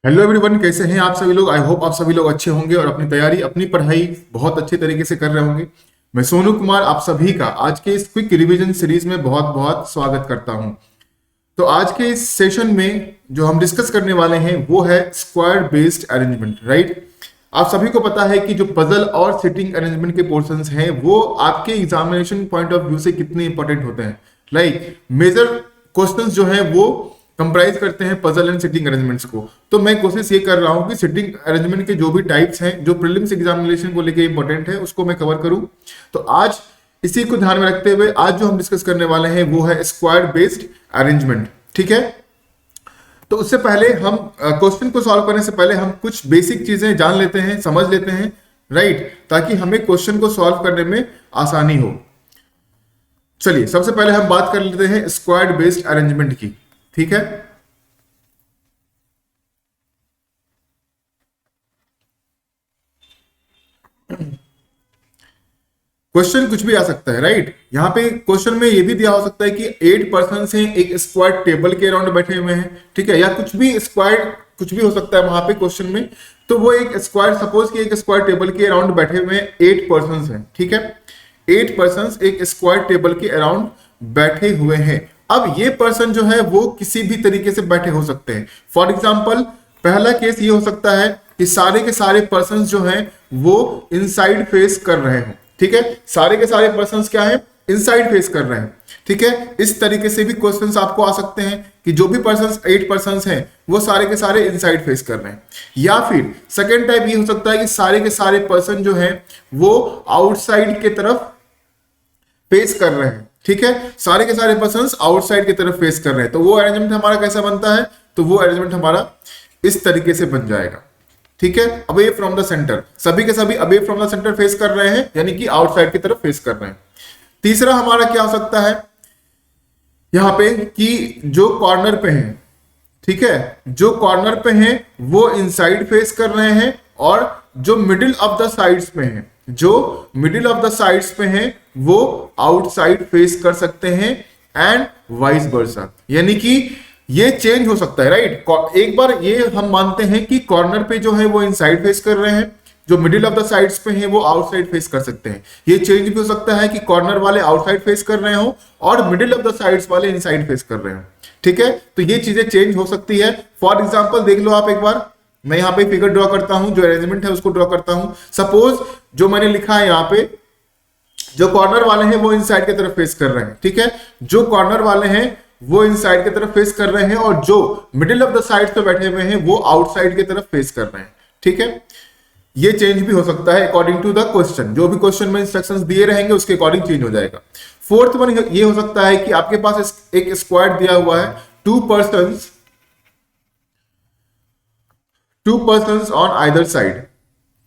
Hello everyone, कैसे हैं आप सभी लोग। आई होप आप सभी लोग अच्छे होंगे और अपनी तैयारी अपनी पढ़ाई बहुत अच्छे तरीके से कर रहे होंगे। मैं सोनू कुमार आप सभी का आज के इस क्विक रिवीजन सीरीज में बहुत बहुत स्वागत करता हूं। तो आज के इस सेशन में जो हम डिस्कस करने वाले हैं वो है स्क्वायर बेस्ड अरेंजमेंट, राइट। आप सभी को पता है कि जो पजल और सिटिंग अरेंजमेंट के पोर्शंस हैं वो आपके एग्जामिनेशन पॉइंट ऑफ व्यू से कितने इंपॉर्टेंट होते हैं। लाइक मेजर क्वेश्चंस जो हैं वो कंप्राइज करते हैं पजल एंड सिटिंग अरेंजमेंट्स को। तो मैं कोशिश ये कर रहा हूं कि सिटिंग अरेंजमेंट के जो भी टाइप्स हैं जो प्रीलिम्स एग्जामिनेशन को लेके इंपॉर्टेंट है उसको मैं कवर करूं। तो आज इसी को ध्यान में रखते हुए आज जो हम डिस्कस करने वाले हैं वो है स्क्वायर बेस्ड अरेंजमेंट, ठीक है। तो उससे पहले हम क्वेश्चन को सॉल्व करने से पहले हम कुछ बेसिक चीजें जान लेते हैं, समझ लेते हैं, राइट, ताकि हमें क्वेश्चन को सॉल्व करने में आसानी हो। चलिए सबसे पहले हम बात कर लेते हैं स्क्वायर बेस्ड अरेंजमेंट की, ठीक है। क्वेश्चन कुछ भी आ सकता है, राइट। यहाँ पे क्वेश्चन में ये भी दिया हो सकता है कि 8 पर्सन हैं एक स्क्वायर टेबल के अराउंड बैठे हुए हैं, ठीक है, या कुछ भी स्क्वायर कुछ भी हो सकता है वहां पे क्वेश्चन में। तो वो एक स्क्वायर, सपोज कि एक स्क्वायर टेबल के अराउंड बैठे हुए हैं 8 पर्सन हैं, ठीक है। 8 पर्सन एक स्क्वायर टेबल के अराउंड बैठे हुए हैं। अब ये पर्सन जो है वो किसी भी तरीके से बैठे हो सकते हैं। फॉर एग्जाम्पल पहला केस ये हो सकता है कि सारे के सारे पर्सन जो हैं वो इनसाइड फेस कर रहे हो, ठीक है। सारे के सारे पर्संस क्या है, इनसाइड फेस कर रहे हैं, ठीक है। इस तरीके से भी क्वेश्चंस आपको आ सकते हैं कि जो भी पर्संस 8 पर्संस हैं वो सारे के सारे इनसाइड फेस कर रहे हैं। या फिर सेकेंड टाइप ये हो सकता है कि सारे के सारे पर्सन जो हैं वो आउटसाइड के तरफ फेस कर रहे हैं, ठीक है। सारे के सारे पर्संस आउटसाइड की तरफ फेस कर रहे हैं। तो वो अरेंजमेंट हमारा कैसा बनता है, तो वो अरेंजमेंट हमारा इस तरीके से बन जाएगा, ठीक है। अवे फ्रॉम द सेंटर, सभी के सभी away from the centre face कर रहे हैं, यानी कि आउटसाइड की तरफ फेस कर रहे हैं। तीसरा हमारा क्या हो सकता है यहां पे कि जो कॉर्नर पे हैं, ठीक है, जो कॉर्नर पे हैं वो इनसाइड फेस कर रहे हैं और जो मिडिल ऑफ द साइड्स पे हैं, जो मिडिल ऑफ द साइड्स पे हैं वो आउटसाइड फेस कर सकते हैं एंड वाइस वर्सा, यानी कि ये चेंज हो सकता है, राइट। एक बार ये हम मानते हैं कि कॉर्नर पे जो है वो इनसाइड फेस कर रहे हैं, जो मिडिल ऑफ द साइड्स पे हैं वो आउटसाइड फेस कर सकते हैं। ये चेंज भी हो सकता है कि कॉर्नर वाले आउटसाइड फेस कर रहे हो और मिडिल ऑफ द साइड्स वाले इनसाइड फेस कर रहे हो, ठीक है। तो ये चीजें चेंज हो सकती है। फॉर एग्जाम्पल देख लो आप एक बार, मैं यहाँ पे फिगर ड्रॉ करता हूं, जो अरेंजमेंट है उसको ड्रॉ करता हूं। सपोज जो मैंने लिखा है यहाँ पे, जो कॉर्नर वाले हैं वो इनसाइड की तरफ फेस कर रहे हैं, ठीक है। जो कॉर्नर वाले हैं वो इनसाइड की तरफ फेस कर रहे हैं और जो मिडिल ऑफ द साइड पे बैठे हुए हैं वो आउटसाइड की तरफ फेस कर रहे हैं, ठीक है। ये चेंज भी हो सकता है अकॉर्डिंग टू द क्वेश्चन, जो भी क्वेश्चन में इंस्ट्रक्शंस दिए रहेंगे उसके अकॉर्डिंग चेंज हो जाएगा। फोर्थ वन ये हो सकता है कि आपके पास एक स्क्वायर दिया हुआ है, to persons on either side,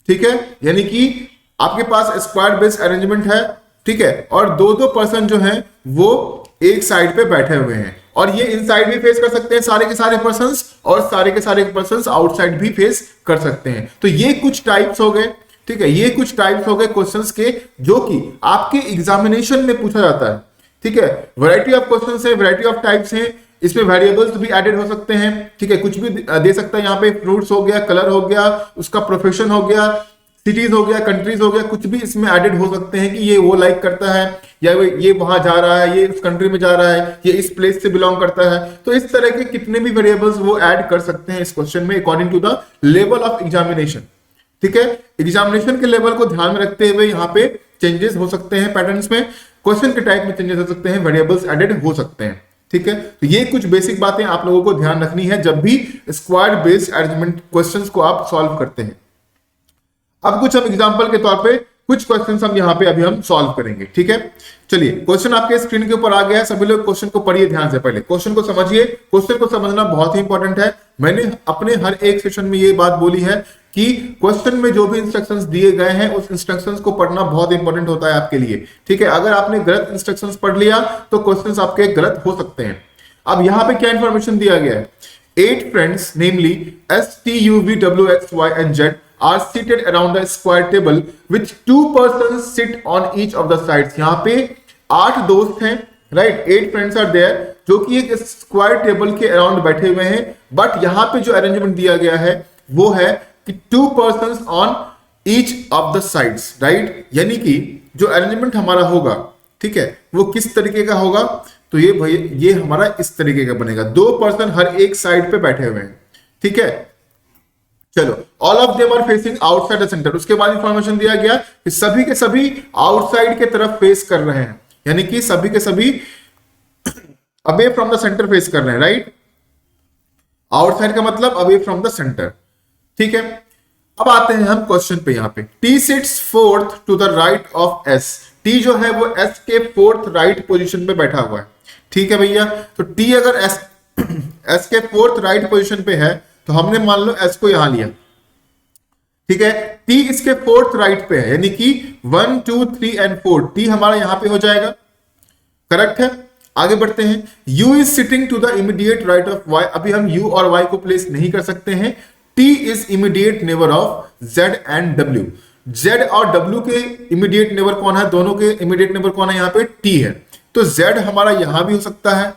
ठीक है, यानी कि आपके पास स्क्वायर बेस्ड अरेंजमेंट है, ठीक है, और दो दो पर्सन जो हैं वो एक साइड पे बैठे हुए हैं और ये इनसाइड भी फेस कर सकते हैं सारे के सारे पर्सन्स, और सारे के सारे पर्सन्स आउटसाइड भी फेस कर सकते हैं। तो ये कुछ टाइप्स हो गए, ठीक है, ये कुछ टाइप्स हो गए क्वेश्चंस के जो कि आपके एग्जामिनेशन में पूछा जाता है, ठीक है। वैरायटी ऑफ क्वेश्चंस है, वैरायटी ऑफ टाइप्स हैं, इसमें वेरिएबल्स भी एडेड हो सकते हैं, ठीक है, कुछ भी दे सकता है। यहाँ पे फ्रूट्स हो गया, कलर हो गया, उसका प्रोफेशन हो गया, सिटीज हो गया, कंट्रीज हो गया, कुछ भी इसमें एडेड हो सकते हैं कि ये वो लाइक करता है या ये वहां जा रहा है, ये उस कंट्री में जा रहा है, ये इस प्लेस से बिलोंग करता है। तो इस तरह के कितने भी वेरिएबल्स वो ऐड कर सकते हैं इस क्वेश्चन में according to the level of examination, ठीक है। एग्जामिनेशन के लेवल को ध्यान में रखते हुए यहाँ पे चेंजेस हो सकते हैं, पैटर्न्स में, क्वेश्चन के टाइप में चेंजेस हो सकते हैं, वेरिएबल्स एडेड हो सकते हैं, ठीक है। तो ये कुछ बेसिक बातें आप लोगों को ध्यान रखनी है जब भी स्क्वायर बेस्ड अरेंजमेंट क्वेश्चंस को आप सॉल्व करते हैं। अब कुछ हम एग्जांपल के तौर पे कुछ क्वेश्चंस हम यहाँ पे अभी हम सॉल्व करेंगे, ठीक है। चलिए क्वेश्चन आपके स्क्रीन के ऊपर आ गया है, सभी लोग क्वेश्चन को पढ़िए ध्यान से, पहले क्वेश्चन को समझिए। क्वेश्चन को समझना बहुत ही इंपॉर्टेंट है। मैंने अपने हर एक सेशन में ये बात बोली है कि क्वेश्चन में जो भी इंस्ट्रक्शंस दिए गए हैं उस इंस्ट्रक्शंस को पढ़ना बहुत इंपॉर्टेंट होता है आपके लिए, ठीक है। अगर आपने गलत इंस्ट्रक्शंस पढ़ लिया तो क्वेश्चंस आपके गलत हो सकते हैं। अब यहाँ पे क्या इंफॉर्मेशन दिया गया है, 8 friends namely S T U V W X Y and Z are seated around a square table which 2 persons sit on each of the sides। यहाँ पे 8 दोस्त हैं, राइट, 8 फ्रेंड्स आर देयर, जो कि एक स्क्वायर टेबल के around बैठे हुए हैं बट यहां पे जो अरेंजमेंट दिया गया है वो है कि 2 persons on each of the sides, right. यानी कि जो अरेंजमेंट हमारा होगा, ठीक है, वो किस तरीके का होगा, तो ये भाई ये हमारा इस तरीके का बनेगा, 2 पर्सन हर एक साइड पे बैठे हुए हैं, ठीक है। चलो, all of them are facing outside the centre. उसके बाद इंफॉर्मेशन दिया गया कि सभी के सभी आउटसाइड के तरफ फेस कर रहे हैं, यानी कि सभी के सभी away from the centre face कर रहे हैं, राइट। आउटसाइड का मतलब अवे फ्रॉम द सेंटर, ठीक है। अब आते हैं हम क्वेश्चन पे। यहाँ पे T sits fourth to the right of S. T जो है वो एस के फोर्थ राइट पोजीशन पे बैठा हुआ है, ठीक है भैया। तो टी अगर एस एस के फोर्थ राइट पोजीशन पे है तो हमने मान लो एस को यहां लिया, ठीक है। टी इसके फोर्थ राइट पे है, यानी कि 1 2 3 एंड 4, टी हमारा यहां पे हो जाएगा, करेक्ट है। आगे बढ़ते हैं। U is sitting to the immediate right of Y। अभी हम U और Y को प्लेस नहीं कर सकते हैं। T is immediate neighbour of Z and W। Z और W के इमीडिएट नेबर कौन है, दोनों के इमीडिएट नेबर कौन है, यहाँ पे T है। तो Z हमारा यहां भी हो सकता है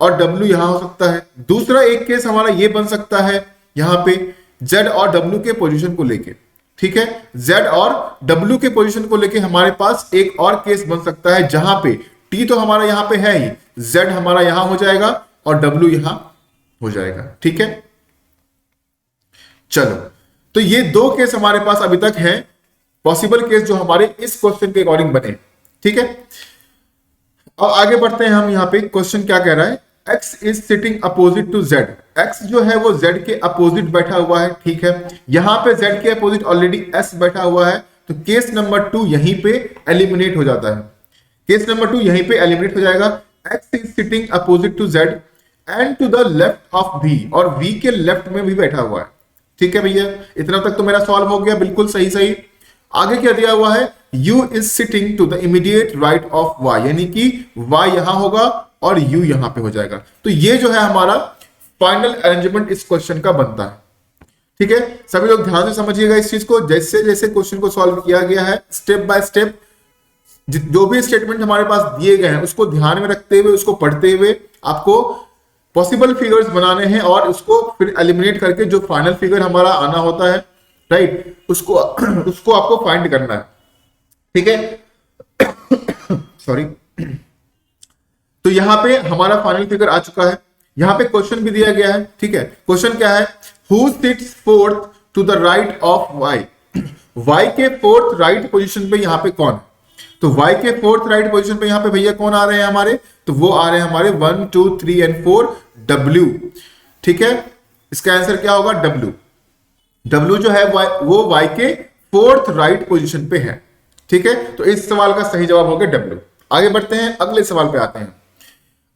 और W यहां हो सकता है। दूसरा एक केस हमारा ये बन सकता है यहां पे Z और W के पोजीशन को लेके, ठीक है। Z और W के पोजीशन को लेके हमारे पास एक और केस बन सकता है जहां पे T तो हमारा यहां पे है ही, Z हमारा यहां हो जाएगा और W यहां हो जाएगा, ठीक है। चलो, तो ये 2 केस हमारे पास अभी तक है, पॉसिबल केस जो हमारे इस क्वेश्चन के अकॉर्डिंग बने, ठीक है। अब आगे बढ़ते हैं हम। यहाँ पे क्वेश्चन क्या कह रहा है, X is sitting opposite to Z। X जो है वो Z के अपोजिट बैठा हुआ है, ठीक है। यहां पे Z के अपोजिट ऑलरेडी S बैठा हुआ है, तो केस नंबर 2 यहीं पे एलिमिनेट हो जाता है। केस नंबर 2 यहीं पे एलिमिनेट हो जाएगा। X is sitting opposite to Z and to the left of V, और V के लेफ्ट में भी बैठा हुआ है, ठीक है भैया। इतना तक तो मेरा सॉल्व हो गया, बिल्कुल सही सही। आगे क्या दिया हुआ है, U is sitting to the immediate right of Y, यानी कि Y यहां होगा और U यहां पे हो जाएगा। तो ये जो है हमारा फाइनल अरेंजमेंट इस क्वेश्चन का बनता है, ठीक है। सभी लोग ध्यान से समझिएगा इस चीज को। जैसे जैसे क्वेश्चन को सॉल्व किया गया है, स्टेप बाय स्टेप जो भी स्टेटमेंट हमारे पास दिए गए हैं उसको ध्यान में रखते हुए, उसको पढ़ते हुए आपको पॉसिबल फिगर्स बनाने हैं और उसको फिर एलिमिनेट करके जो फाइनल फिगर हमारा आना होता है, राइट, उसको आपको फाइंड करना है, ठीक है। सॉरी। तो यहां पे हमारा फाइनल फिगर आ चुका है। यहां पे क्वेश्चन भी दिया गया है, ठीक है। क्वेश्चन क्या है, who sits fourth to the right of Y। Y के फोर्थ राइट पोजीशन पे यहां पे कौन है, तो Y के फोर्थ राइट पोजीशन पे यहां पे भैया कौन आ रहे हैं हमारे, तो वो आ रहे हैं हमारे 1 2 3 एंड 4 W, ठीक है। इसका आंसर क्या होगा, W। W जो है वो Y के फोर्थ राइट पोजीशन पे है, ठीक है। तो इस सवाल का सही जवाब हो गया W। आगे बढ़ते हैं, अगले सवाल पे आते हैं।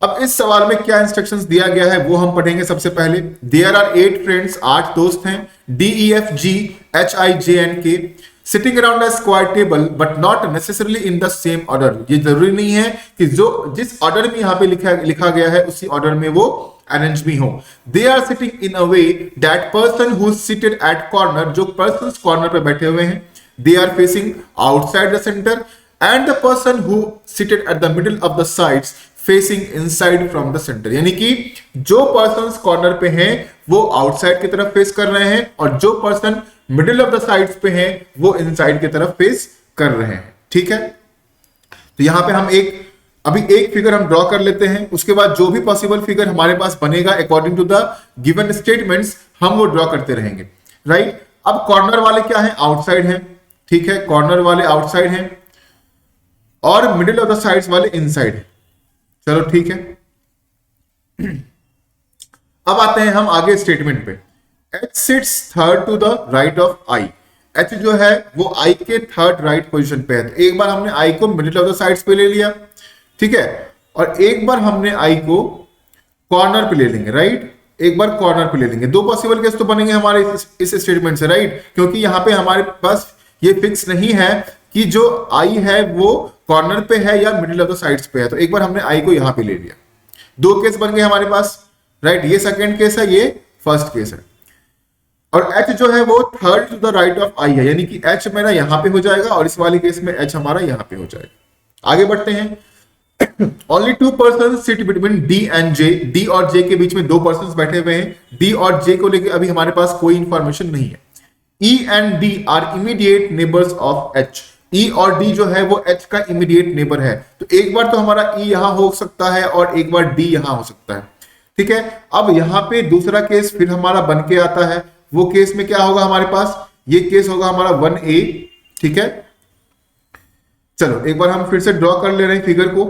अब इस सवाल में क्या इंस्ट्रक्शंस दिया गया है वो हम पढ़ेंगे। सबसे पहले, देयर आर 8 फ्रेंड्स, 8 दोस्त हैं, DEFGHIJNK sitting around a square table but not necessarily in the same order. ये जरूरी नहीं है कि जो जिस ऑर्डर में यहां पे लिखा गया है उसी ऑर्डर में वो अरेंज भी हो। They are sitting in a way that person who seated at corner, जो पर्सन कॉर्नर पे बैठे हुए हैं, they are facing outside the centre and the person who seated at the middle of the sides facing inside from the centre. यानी कि जो person corner पे हैं वो आउटसाइड की तरफ फेस कर रहे हैं और जो person middle of the sides पे हैं वो इनसाइड की तरफ फेस कर रहे हैं, ठीक है। तो यहां पे हम अभी एक फिगर हम ड्रॉ कर लेते हैं, उसके बाद जो भी पॉसिबल फिगर हमारे पास बनेगा according to the given statements हम वो ड्रॉ करते रहेंगे, राइट। अब कॉर्नर वाले क्या है, आउटसाइड हैं, ठीक है। कॉर्नर वाले आउटसाइड हैं और मिडिल ऑफ द साइड्स वाले इनसाइड है। चलो ठीक है। अब आते हैं हम आगे स्टेटमेंट पे। H sits third to the right of I। H जो है वो I के थर्ड राइट पोजीशन पे है। तो एक बार हमने I को मिडिल ऑफ द साइड्स पे ले लिया, ठीक है, और एक बार हमने I को कॉर्नर पे ले लेंगे, राइट। एक बार कॉर्नर पे ले लेंगे। 2 पॉसिबल केस तो बनेंगे हमारे इस स्टेटमेंट से, राइट, क्योंकि यहां पे हमारे पास ये फिक्स नहीं है कि जो I है वो कॉर्नर पे है या मिडिल ऑफ द साइड्स पे है। तो एक बार हमने I को यहां पे ले लिया। 2 केस बन गए हमारे पास, राइट। ये सेकंड केस है, ये फर्स्ट केस है। और H जो है वो third to the right of I है, यानी कि H मेरा यहां पे हो जाएगा और इस वाले केस में H हमारा यहां पे हो जाएगा। आगे बढ़ते हैं। Only 2 person sit between D and J, D और जे के बीच में 2 पर्सन बैठे हुए हैं। डी और जे को लेके अभी हमारे पास कोई इंफॉर्मेशन नहीं है। E and D are immediate neighbours of H, E और डी जो है वो एच का इमीडिएट नेबर है। तो एक बार तो हमारा ई यहां हो सकता है और एक बार डी यहां हो सकता है, ठीक है। अब यहां पे दूसरा केस फिर हमारा बन के आता है। वो केस में क्या होगा हमारे पास, ये केस होगा हमारा 1A, ठीक है। चलो एक बार हम फिर से ड्रॉ कर ले रहे हैं फिगर को।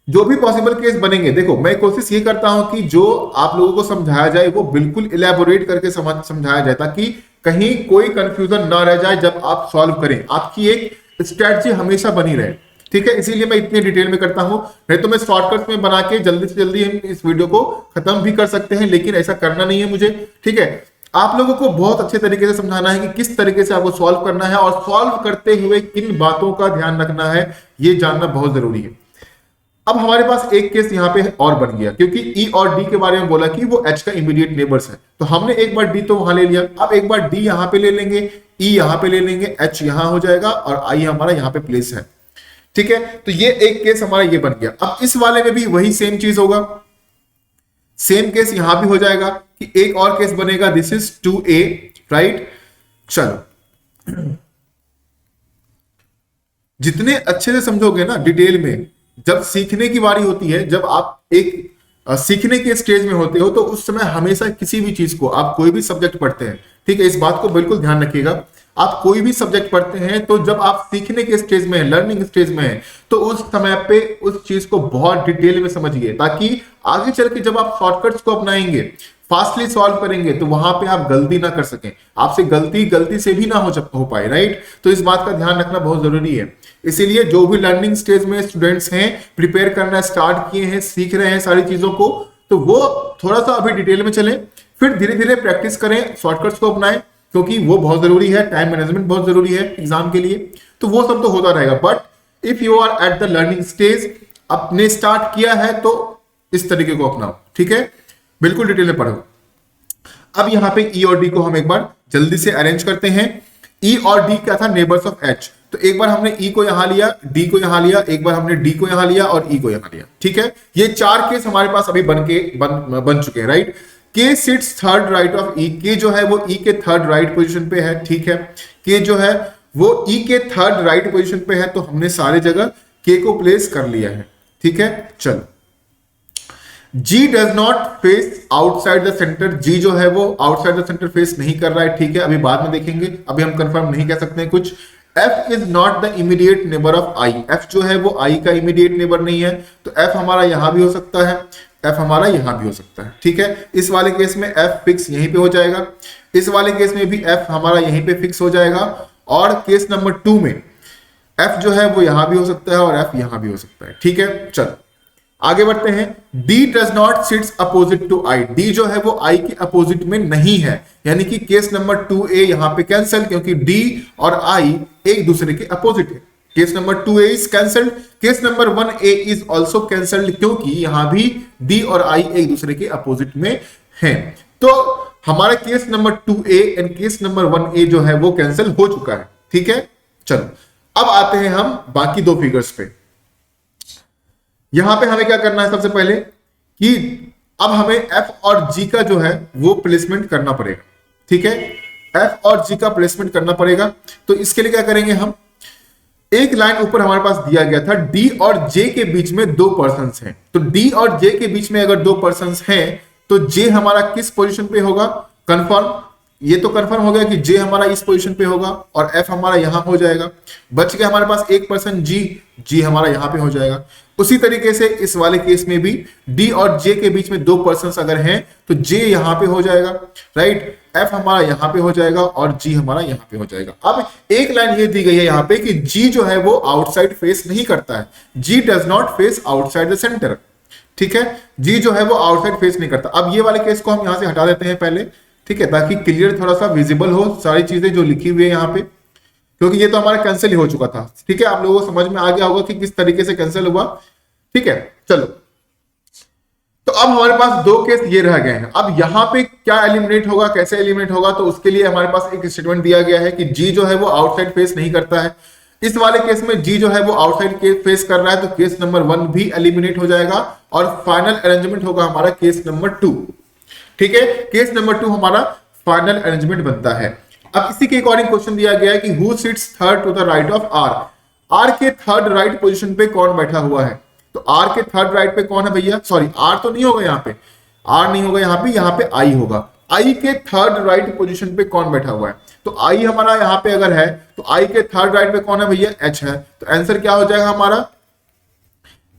जो भी पॉसिबल केस बनेंगे, देखो मैं कोशिश ये करता हूं कि जो आप लोगों को समझाया जाए वो बिल्कुल इलेबोरेट करके समझाया जाए, ताकि कहीं कोई कंफ्यूजन ना रह जाए जब आप सॉल्व करें। आपकी एक स्ट्रेटजी हमेशा बनी रहे, ठीक है। इसीलिए मैं इतनी डिटेल में करता हूं, नहीं तो मैं शॉर्टकट में बना के जल्दी से जल्दी हम इस वीडियो को खत्म भी कर सकते हैं, लेकिन ऐसा करना नहीं है मुझे, ठीक है। आप लोगों को बहुत अच्छे तरीके से समझाना है कि किस तरीके से आपको सॉल्व करना है और सॉल्व करते हुए किन बातों का ध्यान रखना है, ये जानना बहुत जरूरी है। अब हमारे पास एक केस यहां पे और बन गया, क्योंकि ई और डी के बारे में बोला कि वो एच का इमीडिएट नेबर्स है, तो हमने एक बार डी तो वहां ले लिया। अब एक बार डी यहां पे ले लेंगे, ई यहां पे ले लेंगे, एच यहां हो जाएगा और आई हमारा यहां पे प्लेस है, ठीक है। तो ये एक केस हमारा ये बन गया। अब इस वाले में भी वही सेम चीज होगा, सेम केस यहां भी हो जाएगा कि एक और केस बनेगा, दिस इज 2A, राइट। चलो जितने अच्छे से समझोगे ना डिटेल में, जब सीखने की बारी होती है, जब आप एक सीखने के स्टेज में होते हो, तो उस समय हमेशा किसी भी चीज को, आप कोई भी सब्जेक्ट पढ़ते हैं, ठीक है, इस बात को बिल्कुल ध्यान रखिएगा। आप कोई भी सब्जेक्ट पढ़ते हैं तो जब आप सीखने के स्टेज में, लर्निंग स्टेज में है, तो उस समय पे उस चीज को बहुत डिटेल में समझिए, ताकि आगे चल के जब आप शॉर्टकट्स को अपनाएंगे, फास्टली सॉल्व करेंगे, तो वहां पे आप गलती ना कर सकें, आपसे गलती से भी ना हो पाए, राइट। तो इस बात का ध्यान रखना बहुत जरूरी है। इसीलिए जो भी लर्निंग स्टेज में स्टूडेंट्स हैं, प्रिपेयर करना स्टार्ट किए हैं, सीख रहे हैं सारी चीजों को, तो वो थोड़ा सा अभी डिटेल में चलें, फिर धीरे धीरे प्रैक्टिस करें, शॉर्टकट्स को अपनाएं, क्योंकि वो बहुत जरूरी है। टाइम मैनेजमेंट बहुत जरूरी है एग्जाम के लिए, तो वो सब तो होता रहेगा। But if you are at the learning stage, आपने स्टार्ट किया है तो इस तरीके को अपनाओ, ठीक है, बिल्कुल डिटेल में पढ़ो। अब यहां पे ई और डी को हम एक बार जल्दी से अरेंज करते हैं। ई और डी क्या था, नेबर्स ऑफ एच। तो एक बार हमने ई को यहां लिया, डी को यहां लिया, एक बार हमने डी को यहां लिया और ई को यहां लिया, ठीक है। ये चार केस हमारे पास अभी बन चुके हैं, राइट। के सिट्स थर्ड राइट ऑफ ई, के जो है वो ई के थर्ड राइट पोजीशन पे है, ठीक है। के जो है वो ई के थर्ड राइट पोजीशन पे है, तो हमने सारे जगह के को प्लेस कर लिया है, ठीक है। चलो, G does not face outside the centre, G जो है वो आउटसाइड द सेंटर फेस नहीं कर रहा है, ठीक है, अभी बाद में देखेंगे, अभी हम कंफर्म नहीं कह सकते हैं कुछ। F is not the immediate neighbour of I, F जो है वो I का इमीडिएट नेबर नहीं है, तो F हमारा यहां भी हो सकता है, F हमारा यहां भी हो सकता है, ठीक है। इस वाले केस में F फिक्स यहीं पे हो जाएगा, इस वाले केस में भी F हमारा यहीं पे फिक्स हो जाएगा, और केस नंबर 2 में F जो है वो यहां भी हो सकता है और F यहां भी हो सकता है, ठीक है। चलो आगे बढ़ते हैं। D does not sits opposite to I, D जो है वो I के अपोजिट में नहीं है, यानी कि केस नंबर 2A यहां पे कैंसिल, क्योंकि D और I एक दूसरे के अपोजिट है। Case number 2A is cancelled, case number 1A is also cancelled, क्योंकि यहां भी D और I एक दूसरे के अपोजिट में हैं। तो हमारा case number 2A and case number 1A जो है वो कैंसिल हो चुका है, ठीक है। चलो अब आते हैं हम बाकी दो फिगर्स पे। यहां पे हमें क्या करना है, सबसे पहले कि अब हमें F और G का जो है वो प्लेसमेंट करना पड़ेगा, ठीक है। F और G का प्लेसमेंट करना पड़ेगा, तो इसके लिए क्या करेंगे हम, एक लाइन ऊपर हमारे पास दिया गया था D और J के बीच में 2 पर्सन्स हैं, तो D और J के बीच में अगर 2 पर्सन्स हैं तो J हमारा किस पोजीशन पे होगा, कंफर्म, ये तो कंफर्म हो गया कि J हमारा इस पोजीशन पे होगा और F हमारा यहां हो जाएगा। बच गया हमारे पास एक पर्सन G हमारा यहां पे हो जाएगा। उसी तरीके से इस वाले केस में भी D और J के बीच में 2 पर्सन्स अगर हैं तो J यहां पे हो जाएगा, राइट, F हमारा यहां पे हो जाएगा और G हमारा यहां पे हो जाएगा। अब एक लाइन ये दी गई है यहां पे कि G जो है वो आउटसाइड फेस नहीं करता है, G does not face outside the centre, ठीक है। G जो है वो आउटसाइड फेस नहीं करता। अब ये वाले केस को हम यहां से हटा देते हैं पहले, ठीक है, ताकि क्लियर थोड़ा सा विजिबल हो सारी चीजें जो लिखी हुई है यहाँ पे, क्योंकि ये तो हमारा कैंसिल ही हो चुका था, ठीक है। आप लोगों को समझ में आ गया होगा कि किस तरीके से कैंसिल हुआ, ठीक है। चलो, तो अब हमारे पास 2 केस ये रह गए हैं। अब यहां पे क्या एलिमिनेट होगा, कैसे एलिमिनेट होगा, तो उसके लिए हमारे पास एक स्टेटमेंट दिया गया है कि G जो है वो आउटसाइड फेस नहीं करता है। इस वाले केस में जी जो है वो आउटसाइड केस फेस कर रहा है, तो केस नंबर 1 भी एलिमिनेट हो जाएगा और फाइनल अरेंजमेंट होगा हमारा केस नंबर 2। ठीक है, केस नंबर 2 हमारा फाइनल अरेंजमेंट बनता है। अब इसी के अकॉर्डिंग क्वेश्चन दिया गया है कि who sits third to the right of R, R के थर्ड राइट पोजीशन पे कौन बैठा हुआ है। तो आर के थर्ड राइट पे कौन है भैया, सॉरी आर तो नहीं होगा यहाँ पे, आर नहीं होगा यहाँ पे आई होगा। आई के थर्ड राइट पोजीशन पे कौन बैठा हुआ है, तो आई हमारा यहाँ पे अगर है तो आई के थर्ड राइट पे कौन है भैया, एच है। तो आंसर क्या हो जाएगा हमारा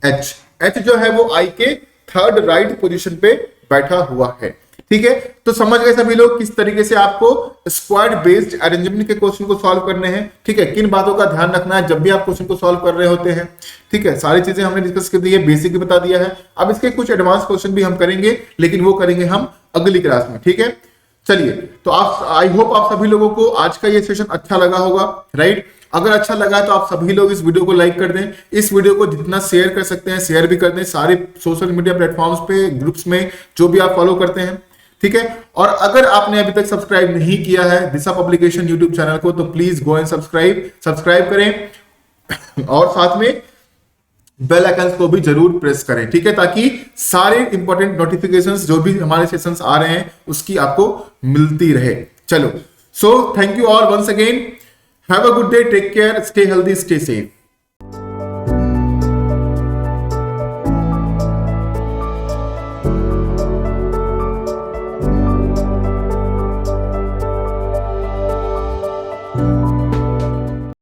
एच। एच जो है वो आई के थर्ड राइट पोजीशन पे बैठा हुआ है। ठीक है, तो समझ गए सभी लोग किस तरीके से आपको स्क्वाड बेस्ड अरेंजमेंट के क्वेश्चन को सॉल्व करने हैं। ठीक है, किन बातों का ध्यान रखना है जब भी आप क्वेश्चन को सॉल्व कर रहे होते हैं। ठीक है, सारी चीजें हमने डिस्कस कर दी है, बेसिक भी बता दिया है। अब इसके कुछ एडवांस क्वेश्चन भी हम करेंगे, लेकिन वो करेंगे हम अगली क्लास में। ठीक है, चलिए, तो आप आई होप आप सभी लोगों को आज का ये सेशन अच्छा लगा होगा, राइट। अगर अच्छा लगा तो आप सभी लोग इस वीडियो को लाइक कर दें, इस वीडियो को जितना शेयर कर सकते हैं शेयर भी कर दें, सारे सोशल मीडिया प्लेटफॉर्म्स पे, ग्रुप्स में, जो भी आप फॉलो करते हैं। ठीक है, और अगर आपने अभी तक सब्सक्राइब नहीं किया है दिशा पब्लिकेशन यूट्यूब चैनल को, तो प्लीज गो एंड सब्सक्राइब करें और साथ में बेल आइकन को भी जरूर प्रेस करें। ठीक है, ताकि सारे इंपॉर्टेंट नोटिफिकेशंस जो भी हमारे सेशंस आ रहे हैं उसकी आपको मिलती रहे। चलो, so thank you all once again, have a good day, take care, stay healthy, stay safe.